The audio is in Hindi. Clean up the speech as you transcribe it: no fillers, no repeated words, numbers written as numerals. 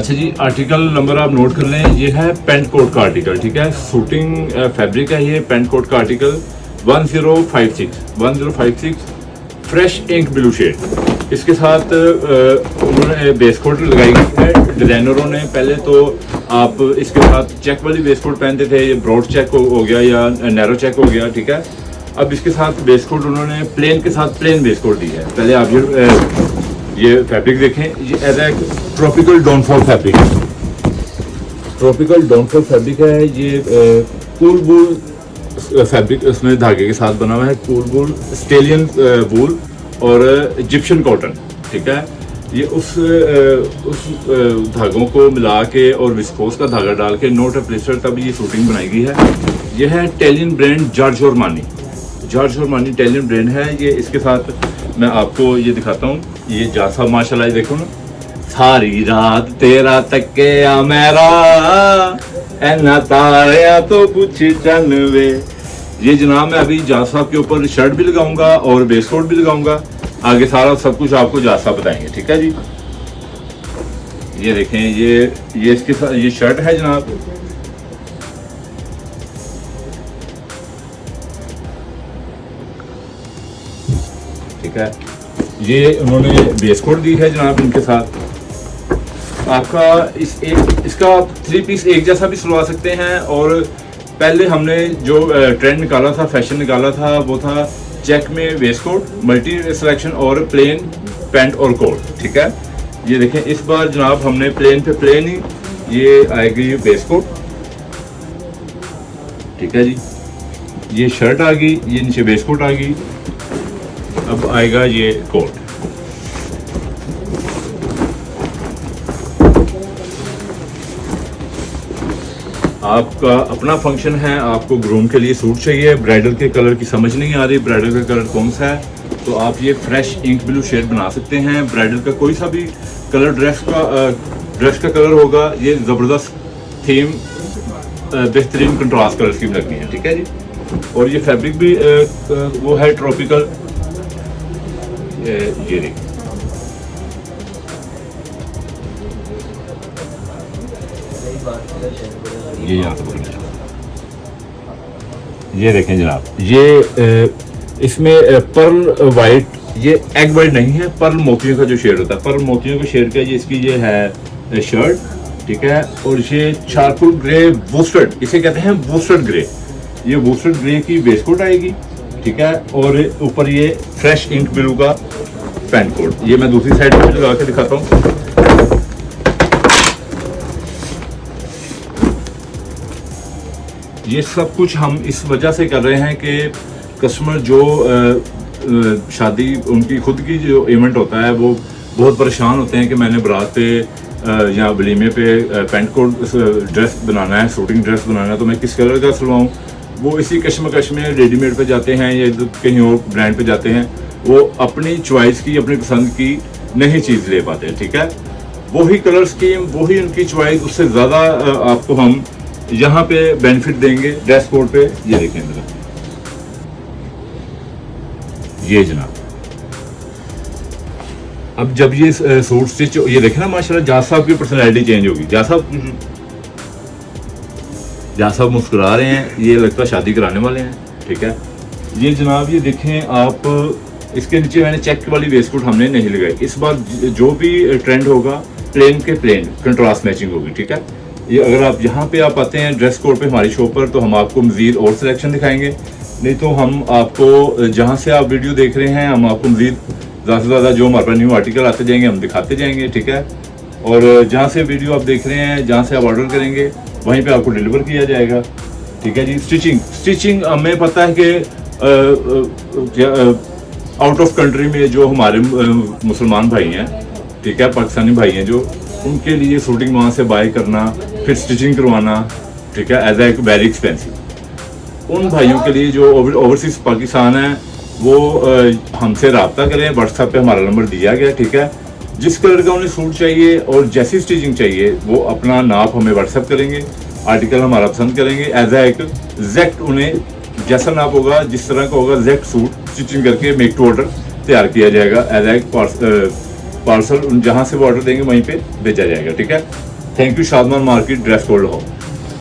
अच्छा जी, आर्टिकल नंबर आप नोट कर लें। ये है पेंट कोट का आर्टिकल, ठीक है। सूटिंग फैब्रिक है ये पेंट कोट का article 1056 fresh ink blue shade. इसके साथ उन्होंने बेस कोट लगाई गई है डिज़ाइनरों ने। पहले तो आप इसके साथ चेक वाली बेस कोट पहनते थे, ये ब्रॉड चेक हो गया या नैरो चेक हो गया, ठीक है। अब इसके साथ बेस कोट उन्होंने प्लेन के साथ प्लेन बेस कोट दी है। पहले आप ये फैब्रिक देखें, ये as a tropical downfall fabric है। ट्रॉपिकल डाउनफॉल फैब्रिक है ये। कूल वूल फैब्रिक इसमें धागे के साथ बना हुआ है। कूल वूल, स्टेलियन वूल और इजिप्शियन कॉटन, ठीक है। ये उस धागों को मिला के और विस्कोस का धागा डाल के नोट प्लेस्टर तब ये सूटिंग बनाई गई है। ये है Italian brand George Armani Italian brand है ये। इसके साथ मैं आपको ये दिखाता हूँ। ये जासा माशाल्लाह देखो ना, सारी रात तेरा तके आ मेरा एना ताया तो कुछ चनवे। ये जनाब मैं अभी जासा के ऊपर शर्ट भी लगाऊंगा और बेस कोट भी लगाऊंगा। आगे सारा सब कुछ आपको जासा बताएंगे, ठीक है जी। ये देखें, ये इसके साथ ये शर्ट है जनाब। ठीक है, ये उन्होंने बेस कोट दी है जनाब। इनके साथ आपका इसका 3 पीस एक जैसा भी सिलवा सकते हैं। और पहले हमने जो ट्रेंड निकाला था, फैशन निकाला था, वो था चेक में वेस्ट कोट, मल्टी सिलेक्शन और प्लेन पैंट और कोट, ठीक है। ये देखें, इस बार जनाब हमने प्लेन पे प्लेन ही ये आएगी बेस कोट, ठीक है जी। ये शर्ट आ गई, ये नीचे बेस कोट आ गई। अब आएगा ये कोट। आपका अपना फंक्शन है, आपको ग्रूम के लिए सूट चाहिए, ब्राइडल के कलर की समझ नहीं आ रही, ब्राइडल का कलर कौन सा है, तो आप ये फ्रेश इंक ब्लू शेड बना सकते हैं। ब्राइडल का कोई सा भी कलर ड्रेस का कलर होगा। ये ज़बरदस्त थीम, बेहतरीन कंट्रास्ट कलर स्कीम लगनी है, ठीक है जी। और ये फैब्रिक भी वो है ट्रॉपिकल। ये देखिए, ये यहाँ से पकड़, ये देखें जनाब, ये इसमें पर्ल वाइट, ये एग वाइट नहीं है, पर्ल मोतियों का जो शेड होता है, पर्ल मोतियों के शेड का ये इसकी ये है शर्ट, ठीक है। और ये चारकोल ग्रे बूस्टर्ड, इसे कहते हैं बूस्टर्ड ग्रे। ये बूस्टर्ड ग्रे की बेस कोट आएगी, ठीक है। और ऊपर ये फ्रेश इंक ब्लू का पैंट कोट। ये मैं दूसरी साइड पर लगा के दिखाता हूँ। ये सब कुछ हम इस वजह से कर रहे हैं कि कस्टमर जो शादी उनकी खुद की जो इवेंट होता है वो बहुत परेशान होते हैं कि मैंने बारात पे या वलीमे पे पैंट कोट ड्रेस बनाना है, शूटिंग ड्रेस बनाना है, तो मैं किस कलर का सिलवाऊँ। वो इसी कश्मकश में रेडीमेड पे जाते हैं या कहीं और ब्रांड पे जाते हैं, वो अपनी चॉइस की, अपनी पसंद की नहीं चीज़ ले पाते, ठीक है। वही कलर स्कीम, वही उनकी चॉइस, उससे ज़्यादा आपको हम यहाँ पे बेनिफिट देंगे ड्रेस कोड पे। ये देखें जरा, ये जनाब, अब जब ये सूट स्टिच, ये देखें ना माशाल्लाह, जास साहब की पर्सनैलिटी चेंज होगी। जास साहब मुस्कुरा रहे हैं, ये लगता है शादी कराने वाले हैं, ठीक है। ये जनाब, ये देखें आप, इसके नीचे मैंने चेक वाली वेस्ट कोट हमने नहीं लगाई। इस बार जो भी ट्रेंड होगा प्लेन के प्लेन कंट्रास्ट मैचिंग होगी, ठीक है। ये अगर आप यहाँ पे आप आते हैं ड्रेस कोड पे हमारी शॉप पर, तो हम आपको मज़ीद और सिलेक्शन दिखाएंगे। नहीं तो हम आपको जहाँ से आप वीडियो देख रहे हैं, हम आपको मज़ीद ज़्यादा से ज़्यादा जो हमारे पास न्यू आर्टिकल आते जाएंगे हम दिखाते जाएंगे, ठीक है। और जहाँ से वीडियो आप देख रहे हैं, जहाँ से आप ऑर्डर करेंगे, वहीं पे आपको डिलीवर किया जाएगा, ठीक है जी। स्टिचिंग हमें पता है कि आउट ऑफ कंट्री में जो हमारे मुसलमान भाई हैं, ठीक है, पाकिस्तानी भाई हैं, जो उनके लिए शूटिंग वहाँ से बाय करना, फिर स्टिचिंग करवाना, ठीक है, एज ए वेरी एक्सपेंसिव। उन भाइयों के लिए जो ओवरसीज पाकिस्तान है, वो हमसे रब्ता करें। व्हाट्सएप पे हमारा नंबर दिया गया, ठीक है। जिस कलर का उन्हें सूट चाहिए और जैसी स्टिचिंग चाहिए, वो अपना नाप हमें व्हाट्सएप करेंगे, आर्टिकल हमारा पसंद करेंगे, एज ए एग्जैक्ट उन्हें जैसा नाप होगा, जिस तरह का होगा, एग्जैक्ट सूट स्टिचिंग करके मेक टू ऑर्डर तैयार किया जाएगा। एज ए पार्सल जहाँ से वो ऑर्डर देंगे वहीं पे भेजा जाएगा, ठीक है। Thank you Shadman market dress code Lahore.